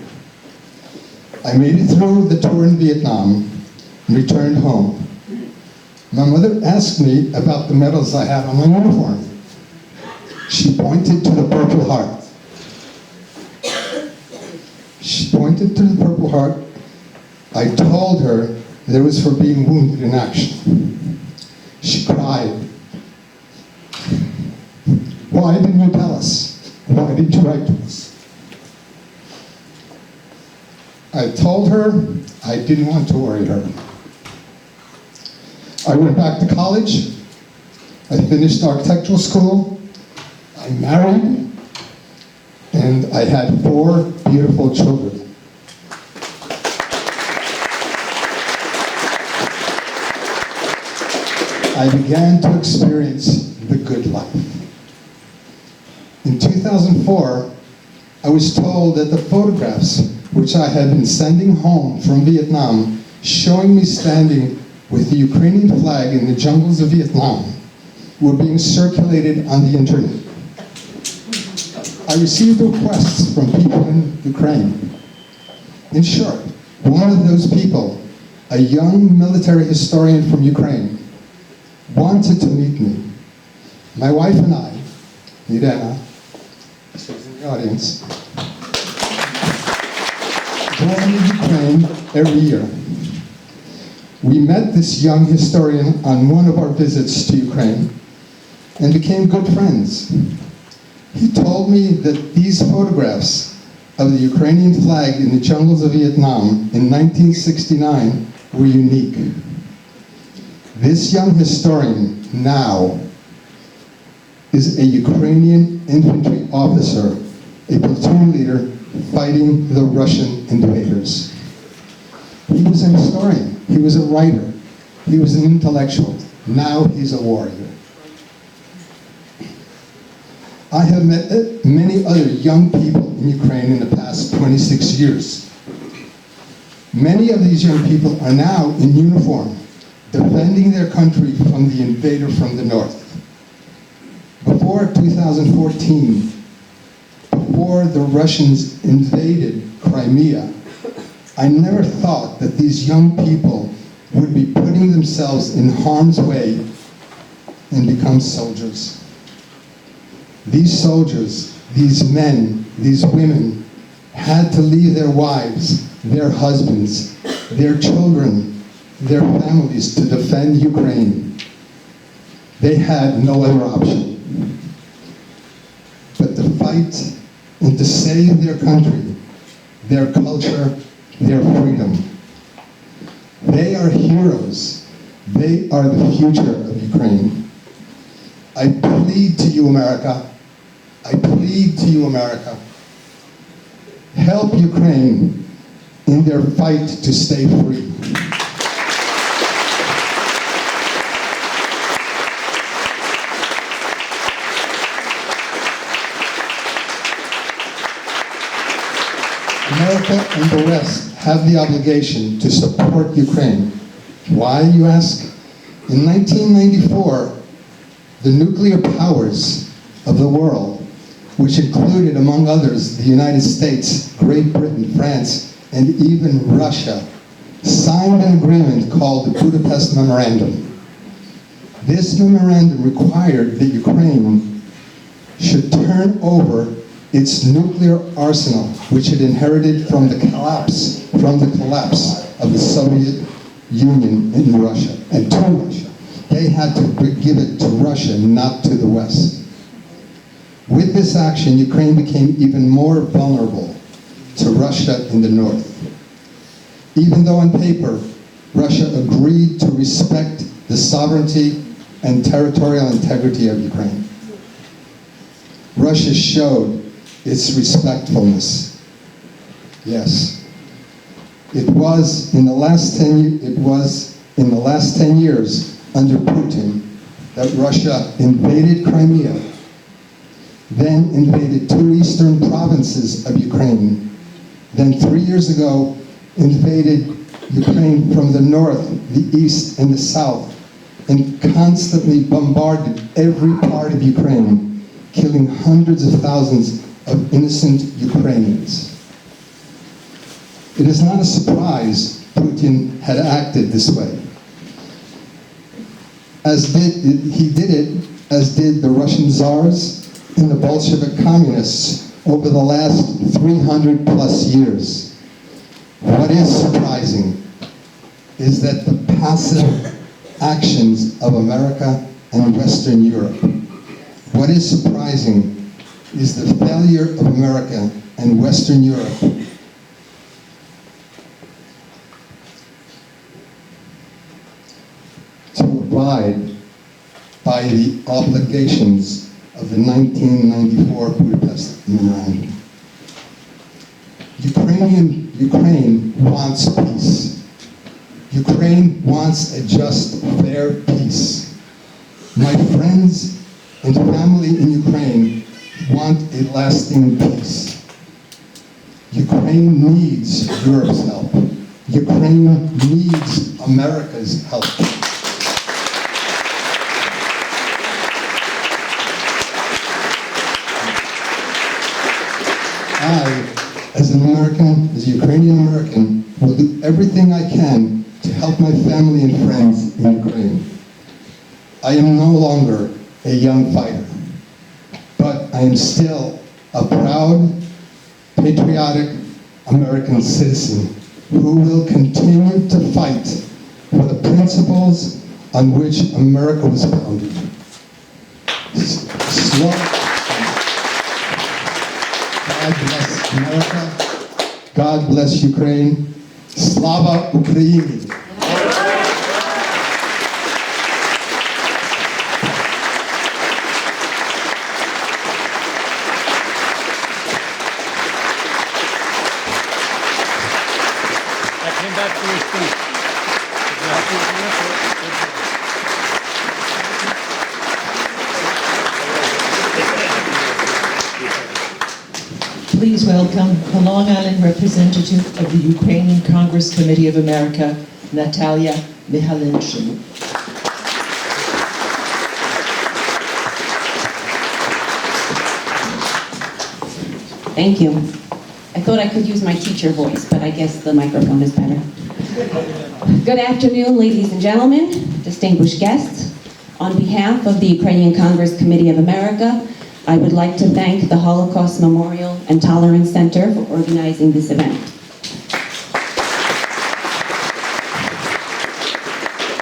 I made it through the tour in Vietnam and returned home. My mother asked me about the medals I had on my uniform. She pointed to the Purple Heart. She pointed to the Purple Heart. I told her that it was for being wounded in action. She cried. Why didn't you tell us? Why didn't you write to us? I told her I didn't want to worry her. I went back to college. I finished architectural school. I married. And I had 4 beautiful children. I began to experience the good life. In 2004, I was told that the photographs which I had been sending home from Vietnam, showing me standing with the Ukrainian flag in the jungles of Vietnam, were being circulated on the internet. I received requests from people in Ukraine. In short, one of those people, a young military historian from Ukraine, wanted to meet me. My wife and I, Irena, she's in the audience, go to Ukraine every year. We met this young historian on one of our visits to Ukraine and became good friends. He told me that these photographs of the Ukrainian flag in the jungles of Vietnam in 1969 were unique. This young historian now is a Ukrainian infantry officer, a platoon leader fighting the Russian invaders. He was a historian, he was a writer, he was an intellectual. Now he's a warrior. I have met many other young people in Ukraine in the past 26 years. Many of these young people are now in uniform, defending their country from the invader from the north. Before 2014, before the Russians invaded Crimea, I never thought that these young people would be putting themselves in harm's way and become soldiers. These soldiers, these men, these women, had to leave their wives, their husbands, their children, their families to defend Ukraine. They had no other option but to fight and to save their country, their culture, their freedom. They are heroes. They are the future of Ukraine. I plead to you, America. I plead to you, America. Help Ukraine in their fight to stay free. America and the West have the obligation to support Ukraine. Why, you ask? In 1994, the nuclear powers of the world, which included, among others, the United States, Great Britain, France, and even Russia, signed an agreement called the Budapest Memorandum. This memorandum required that Ukraine should turn over its nuclear arsenal, which it inherited from the collapse of the Soviet Union in Russia, and to Russia. They had to give it to Russia, not to the West. With this action, Ukraine became even more vulnerable to Russia in the north. Even though on paper, Russia agreed to respect the sovereignty and territorial integrity of Ukraine. Russia showed its respectfulness. Yes. It was in the last 10 years under Putin that Russia invaded Crimea, then invaded 2 eastern provinces of Ukraine, then 3 years ago invaded Ukraine from the north, the east, and the south, and constantly bombarded every part of Ukraine, killing hundreds of thousands of innocent Ukrainians. It is not a surprise Putin had acted this way. He did it, as did the Russian Tsars and the Bolshevik communists over the last 300 plus years. What is surprising is that the passive actions of America and Western Europe. What is surprising is the failure of America and Western Europe to abide by the obligations of the 1994 Budapest Memorandum. Ukraine wants peace. Ukraine wants a just, fair peace. My friends and family in Ukraine want a lasting peace. Ukraine needs Europe's help. Ukraine needs America's help. I, as an American, as a Ukrainian American, will do everything I can to help my family and friends in Ukraine. I am no longer a young fighter, but I am still a proud, patriotic American citizen who will continue to fight for the principles on which America was founded. God bless America. God bless Ukraine. Slava Ukraini. Please welcome the Long Island representative of the Ukrainian Congress Committee of America, Natalia Mihalinshyn. Thank you. I thought I could use my teacher voice, but I guess the microphone is better. Good afternoon, ladies and gentlemen, distinguished guests. On behalf of the Ukrainian Congress Committee of America, I would like to thank the Holocaust Memorial and Tolerance Center for organizing this event.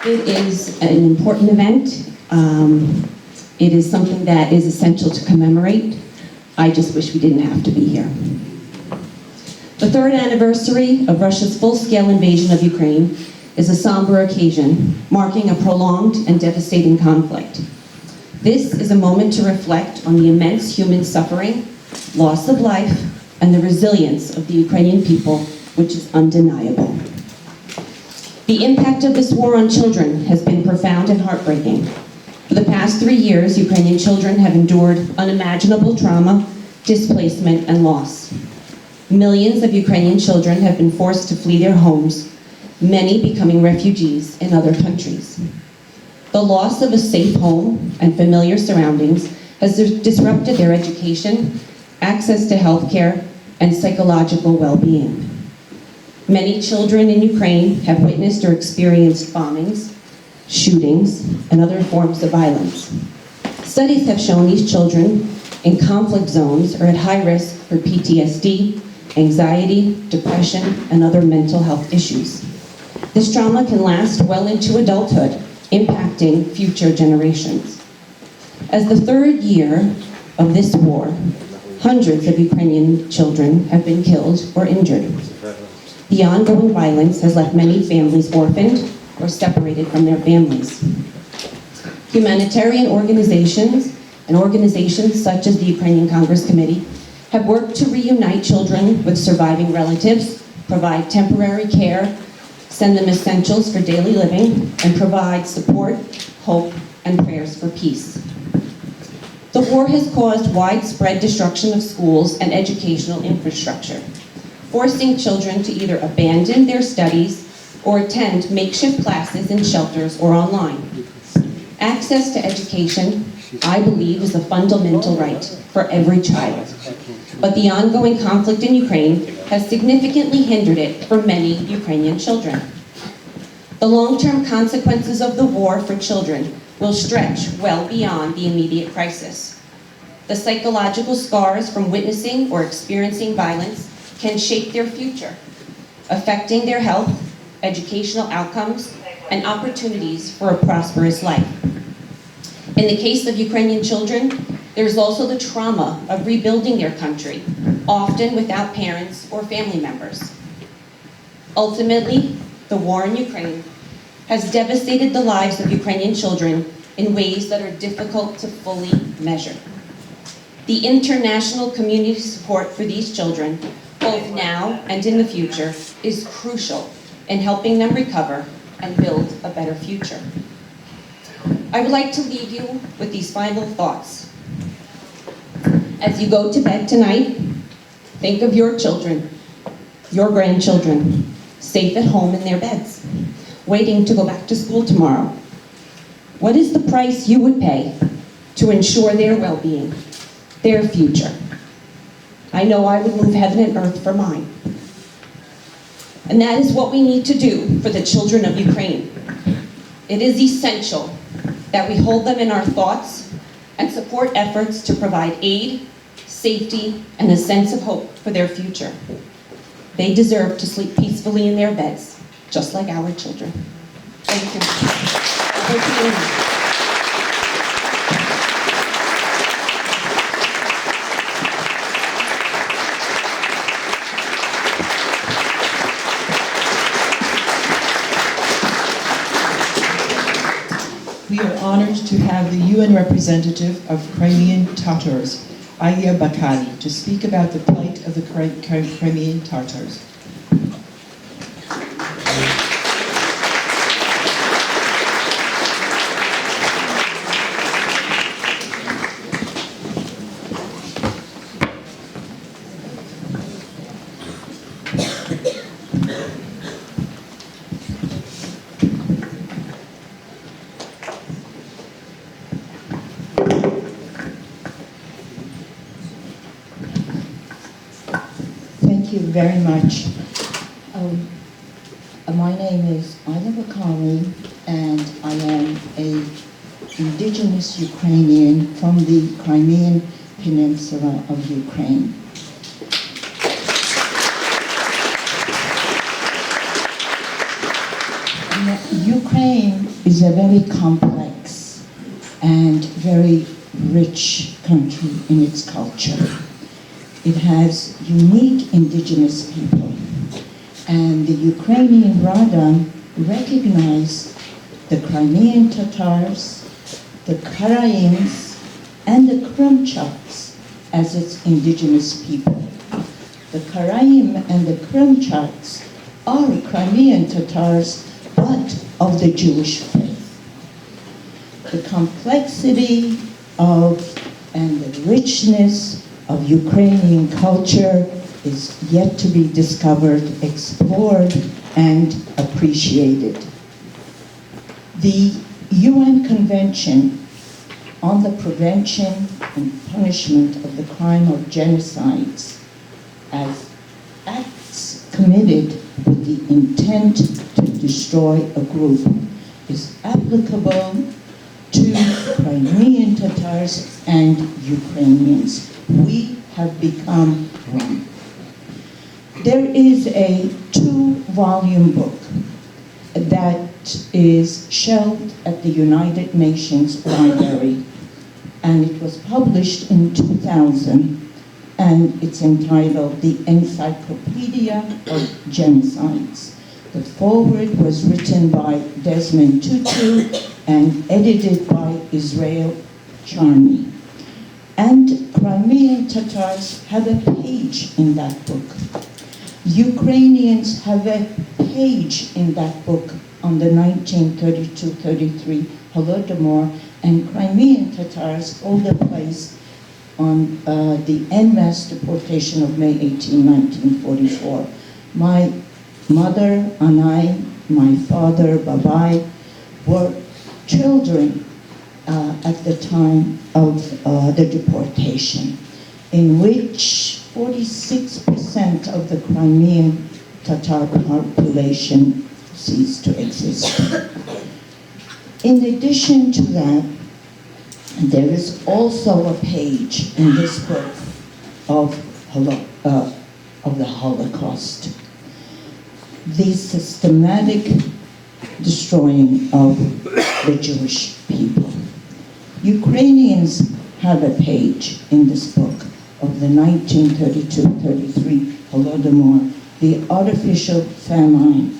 It is an important event. It is something that is essential to commemorate. I just wish we didn't have to be here. The 3rd anniversary of Russia's full-scale invasion of Ukraine is a somber occasion, marking a prolonged and devastating conflict. This is a moment to reflect on the immense human suffering, loss of life, and the resilience of the Ukrainian people, which is undeniable. The impact of this war on children has been profound and heartbreaking. For the past 3 years, Ukrainian children have endured unimaginable trauma, displacement, and loss. Millions of Ukrainian children have been forced to flee their homes, many becoming refugees in other countries. The loss of a safe home and familiar surroundings has disrupted their education, access to health care, and psychological well-being. Many children in Ukraine have witnessed or experienced bombings, shootings, and other forms of violence. Studies have shown these children in conflict zones are at high risk for PTSD, anxiety, depression, and other mental health issues. This trauma can last well into adulthood, impacting future generations. As the 3rd year of this war, hundreds of Ukrainian children have been killed or injured. The ongoing violence has left many families orphaned or separated from their families. Humanitarian organizations and organizations such as the Ukrainian Congress Committee have worked to reunite children with surviving relatives, provide temporary care, send them essentials for daily living, and provide support, hope, and prayers for peace. The war has caused widespread destruction of schools and educational infrastructure, forcing children to either abandon their studies or attend makeshift classes in shelters or online. Access to education, I believe, is a fundamental right for every child. But the ongoing conflict in Ukraine has significantly hindered it for many Ukrainian children. The long-term consequences of the war for children will stretch well beyond the immediate crisis. The psychological scars from witnessing or experiencing violence can shape their future, affecting their health, educational outcomes, and opportunities for a prosperous life. In the case of Ukrainian children, there's also the trauma of rebuilding their country, often without parents or family members. Ultimately, the war in Ukraine has devastated the lives of Ukrainian children in ways that are difficult to fully measure. The international community support for these children, both now and in the future, is crucial in helping them recover and build a better future. I would like to leave you with these final thoughts. As you go to bed tonight, think of your children, your grandchildren, safe at home in their beds, waiting to go back to school tomorrow. What is the price you would pay to ensure their well-being, their future? I know I would move heaven and earth for mine. And that is what we need to do for the children of Ukraine. It is essential that we hold them in our thoughts and support efforts to provide aid, safety, and a sense of hope for their future. They deserve to sleep peacefully in their beds, just like our children. Thank you. We are honored to have the UN representative of Crimean Tatars, Aya Bakali, to speak about the plight of the Crimean Tatars. Thank you very much. My name is Aya Bakali, and I am an indigenous Ukrainian from the Crimean Peninsula of Ukraine. Ukraine is a very complex and very rich country in its culture. It has unique indigenous people, and the Ukrainian Rada recognize the Crimean Tatars, the Karaims, and the Krymchaks as its indigenous people. The Karaim and the Krymchaks are Crimean Tatars, but of the Jewish faith. The complexity of and the richness of Ukrainian culture is yet to be discovered, explored, and appreciated. The UN Convention on the Prevention and Punishment of the Crime of Genocides as acts committed with the intent to destroy a group is applicable to Crimean Tatars and Ukrainians. We have become one. There is a 2-volume book that is shelved at the United Nations Library, and it was published in 2000, and it's entitled The Encyclopedia of Genocides. The foreword was written by Desmond Tutu and edited by Israel Charney. And Crimean Tatars have a page in that book. Ukrainians have a page in that book on the 1932-33 Holodomor, and Crimean Tatars hold a place on the en masse deportation of May 18, 1944. My mother and I, my father, Babai, were children at the time of the deportation, in which 46% of the Crimean Tatar population ceased to exist. In addition to that, there is also a page in this book of the Holocaust, the systematic destroying of the Jewish people. Ukrainians have a page in this book of the 1932-33 Holodomor, the artificial famine,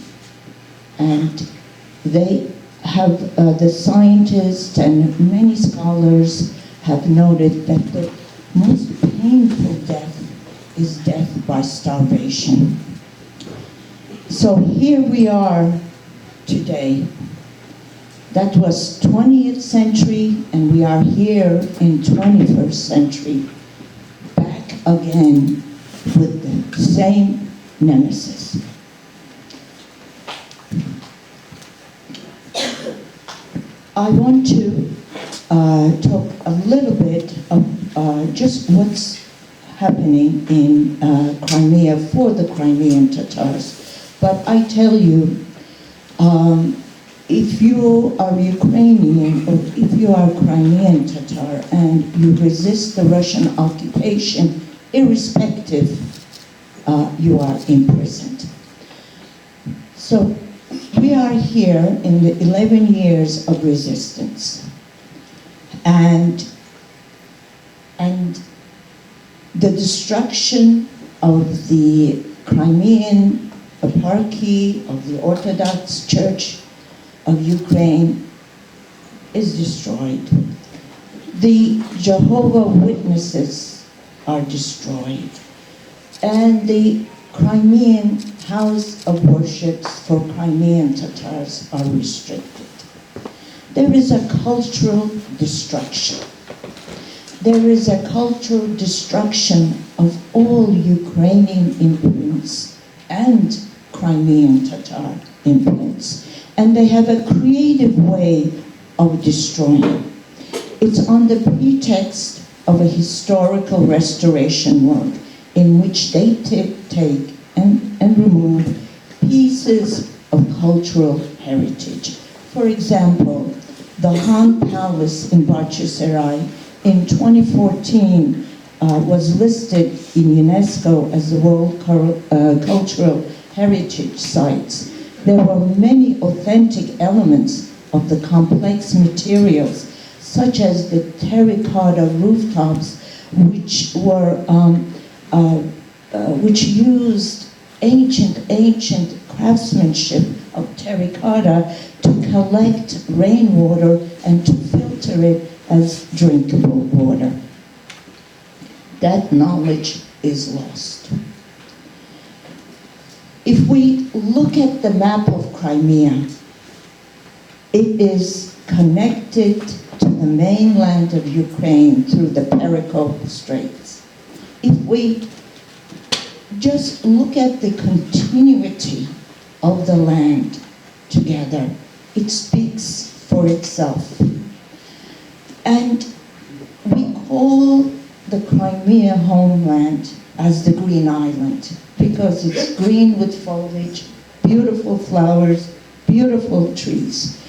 and they have, the scientists and many scholars have noted that the most painful death is death by starvation. So here we are today. That was 20th century, and we are here in 21st century, back again with the same nemesis. I want to talk a little bit of just what's happening in Crimea for the Crimean Tatars. But I tell you, if you are Ukrainian or if you are Crimean Tatar and you resist the Russian occupation, irrespective, you are imprisoned. So we are here in the 11 years of resistance. And the destruction of the Crimean eparchy, of the Orthodox Church of Ukraine is destroyed. The Jehovah Witnesses are destroyed. And the Crimean house of worships for Crimean Tatars are restricted. There is a cultural destruction. There is a cultural destruction of all Ukrainian influence and Crimean Tatar influence. And they have a creative way of destroying. It's on the pretext of a historical restoration work in which they take and remove pieces of cultural heritage. For example, the Han Palace in Bakhchisarai in 2014 was listed in UNESCO as the World Cultural Heritage Sites. There were many authentic elements of the complex materials, such as the terracotta rooftops, which used ancient craftsmanship of terracotta to collect rainwater and to filter it as drinkable water. That knowledge is lost. If we look at the map of Crimea, it is connected to the mainland of Ukraine through the Perikop Straits. If we just look at the continuity of the land together, it speaks for itself. And we call the Crimea homeland as the Green Island because it's green with foliage, beautiful flowers, beautiful trees.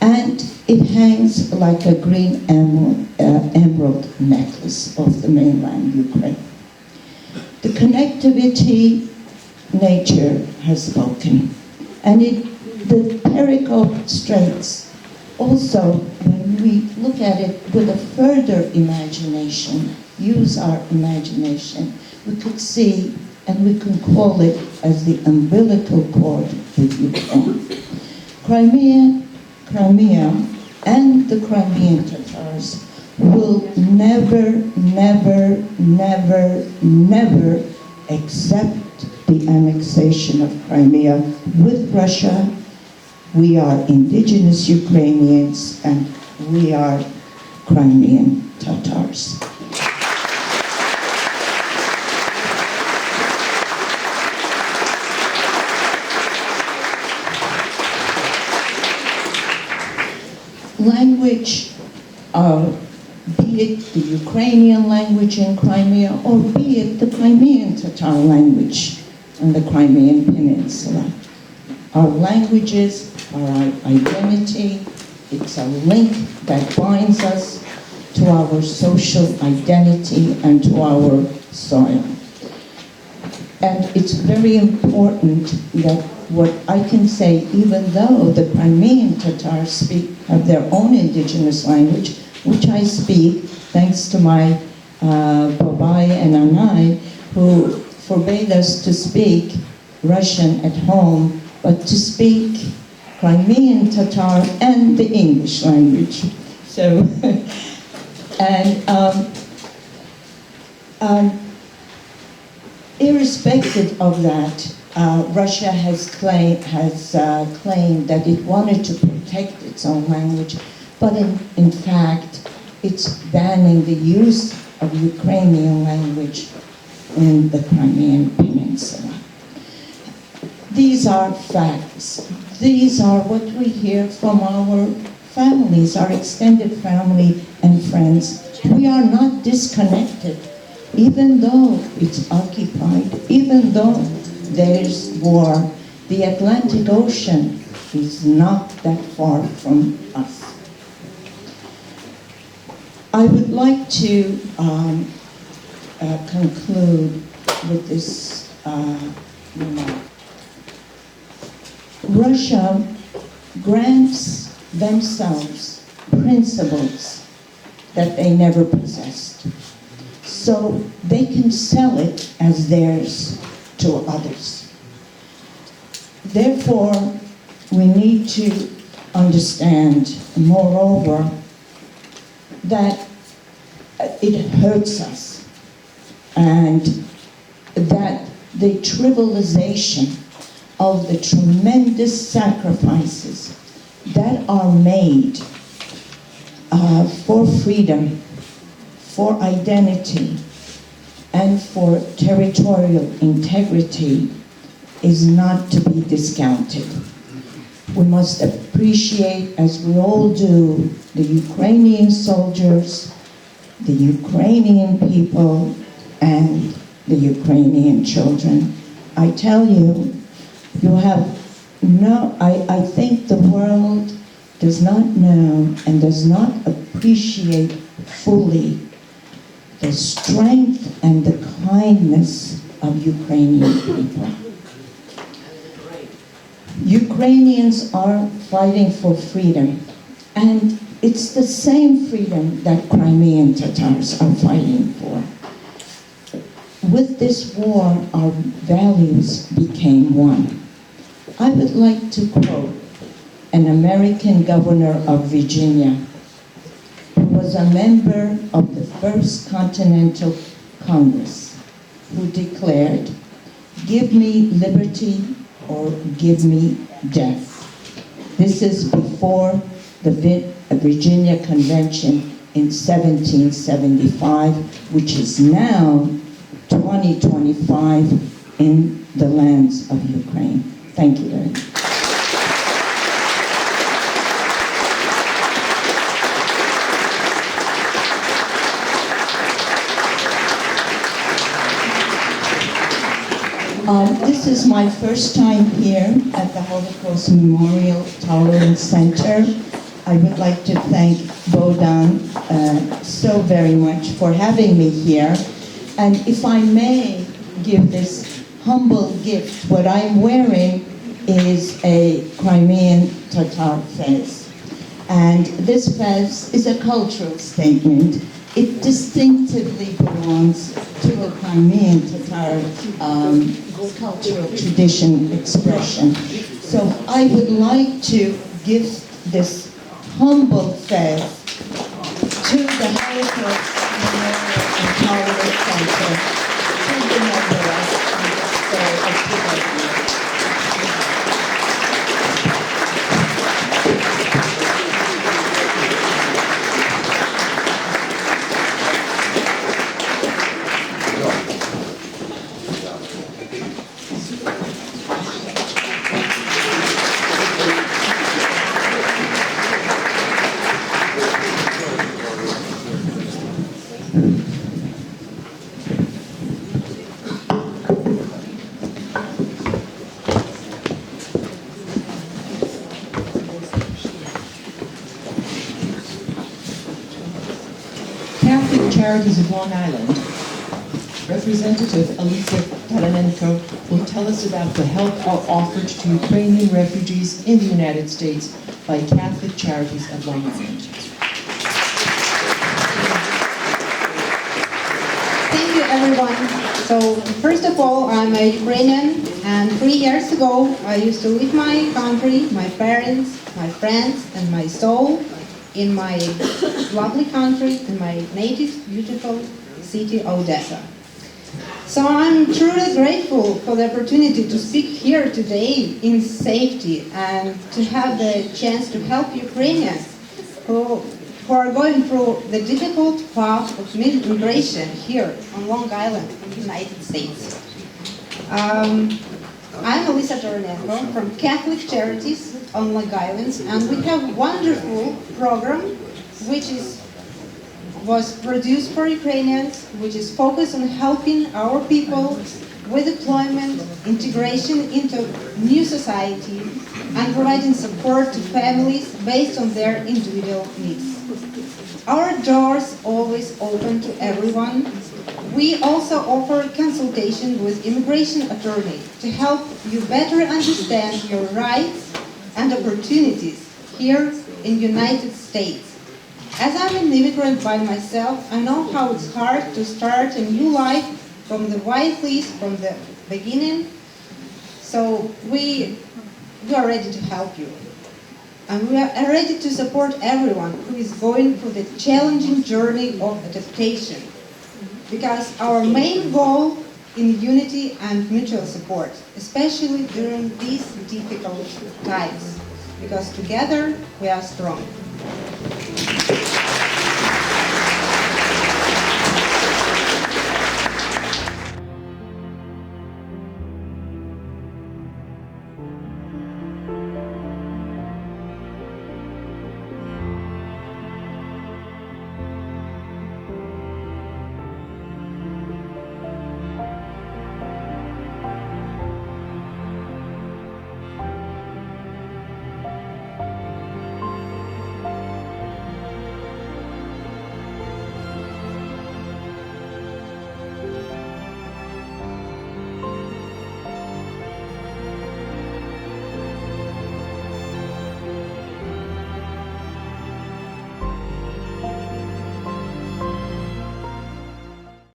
And it hangs like a green emerald necklace of the mainland Ukraine. The connectivity, nature has spoken. And the Perikop Straits, also, when we look at it with a further imagination, use our imagination, we could see, and we can call it as the umbilical cord with Ukraine. Crimea and the Crimean Tatars will never, never, never, never accept the annexation of Crimea with Russia. We are indigenous Ukrainians and we are Crimean Tatars. Language, be it the Ukrainian language in Crimea or be it the Crimean Tatar language on the Crimean Peninsula. Our languages are our identity. It's a link that binds us to our social identity and to our soil. And it's very important that what I can say, even though the Crimean Tatars have their own indigenous language, which I speak, thanks to my Babai and Anai, who forbade us to speak Russian at home, but to speak Crimean Tatar and the English language. So, and irrespective of that, Russia has claimed that it wanted to protect its own language, but in fact, it's banning the use of Ukrainian language in the Crimean Peninsula. These are facts. These are what we hear from our families, our extended family and friends. We are not disconnected, even though it's occupied, even though there's war. The Atlantic Ocean is not that far from us. I would like to conclude with this remark. Russia grants themselves principles that they never possessed, so they can sell it as theirs to others. Therefore, we need to understand, moreover, that it hurts us and that the trivialization of the tremendous sacrifices that are made for freedom, for identity, and for territorial integrity is not to be discounted. We must appreciate, as we all do, the Ukrainian soldiers, the Ukrainian people, and the Ukrainian children. I tell you, I think the world does not know and does not appreciate fully the strength and the kindness of Ukrainian people. Ukrainians are fighting for freedom, and it's the same freedom that Crimean Tatars are fighting for. With this war, our values became one. I would like to quote an American governor of Virginia, who was a member of the First Continental Congress, who declared, "Give me liberty or give me death." This is before the Virginia Convention in 1775, which is now 2025 in the lands of Ukraine. Thank you very much. This is my first time here at the Holocaust Memorial Tolerance Center. I would like to thank Bohdan so very much for having me here. And if I may give this humble gift, what I'm wearing is a Crimean Tatar fez. And this fez is a cultural statement. It distinctively belongs to the Crimean Tatar cultural tradition expression. So I would like to give this humble fez to to the Holocaust Memorial Empowerment Center to remember us on this day of today. Charities of Long Island, Representative Elisa Taranenko will tell us about the help offered to Ukrainian refugees in the United States by Catholic Charities of Long Island. Thank you, everyone. So, first of all, I'm a Ukrainian, and 3 years ago, I used to leave my country, my parents, my friends, and my soul in my lovely country, in my native, beautiful city, Odessa. So I'm truly grateful for the opportunity to speak here today in safety and to have the chance to help Ukrainians who are going through the difficult path of migration here on Long Island in the United States. I'm Elisa Taranenko from Catholic Charities on Long Island, and we have a wonderful program which was produced for Ukrainians, which is focused on helping our people with employment, integration into new society, and providing support to families based on their individual needs. Our doors always open to everyone. We also offer consultation with immigration attorney to help you better understand your rights and opportunities here in the United States. As I'm an immigrant by myself, I know how it's hard to start a new life from the white list from the beginning. So we are ready to help you. And we are ready to support everyone who is going through the challenging journey of adaptation. Because our main goal in unity and mutual support, especially during these difficult times. Because together we are strong.